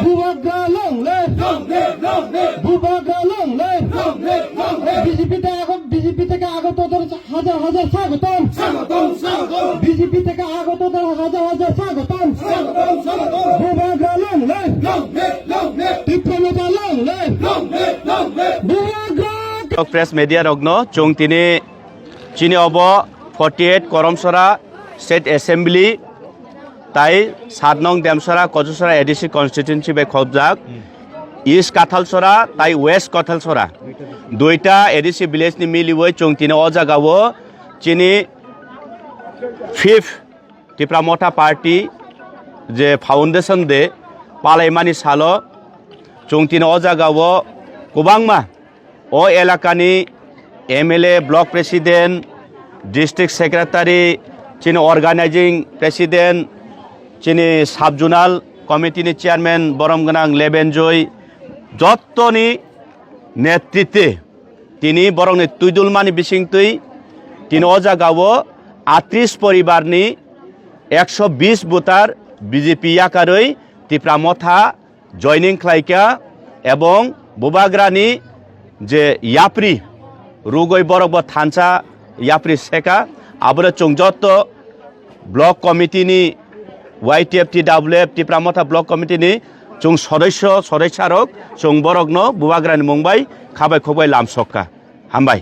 বুবাগা লংলে বুবাগা লংলে BJP থেকে আগতদের হাজার হাজার স্বাগতম বিজেপি থেকে আগতদের হাজার হাজার স্বাগতম বুবাগা লংলে টিপ্রমতা লংলে বুবাগা প্রেস মিডিয়া রগ্ন চং তিনি চিনি অব 48 করমসরা স্টেট এসেম্বলি তাই 7 নং দেমসরা কচুসরা এডিসি কনস্টিটিউয়েন্সি বে খবজাক ইস্ট কাথালসরা তাই ওয়েস্ট কাথালসরা দুইটা এডিসি ভিলেজ নি মিলিবই চং তিনি অ জায়গাও চিনি 5th টিপ্রামথা পার্টি যে ফাউন্ডেশন দে পালাইমানি সালো চং তিনি অ জায়গাও গোबांमा अ एलाकानि MLA block president district secretary चिनी अर्गानाइजिंग प्रेसिडेंट चिनी साब जोनाल कमिटिनि चेयरमैन बरमगोनां लेबेनजय जत्तनि नेतृत्वे तिनि बरंनि तुइदुलमानि बिसिंतुइ तिनि अ जागाव 38 परिवारनि 120 भोटार बीजेपी याकारै तिप्रामथा जयनिं खालायका एवं बुबाग्रानि जे याप्रि रुगै बरब थानसा याप्रि सेका आबरे चंजत ब्लक कमिटिनि YTF-TWF टिप्रामथा ब्लक कमिटिनि चुं सदस्य सदस्यारक चुं बरगनो बुबाग्रानि मुंबाई खाबाय खबाय लामसक्का हामबाय।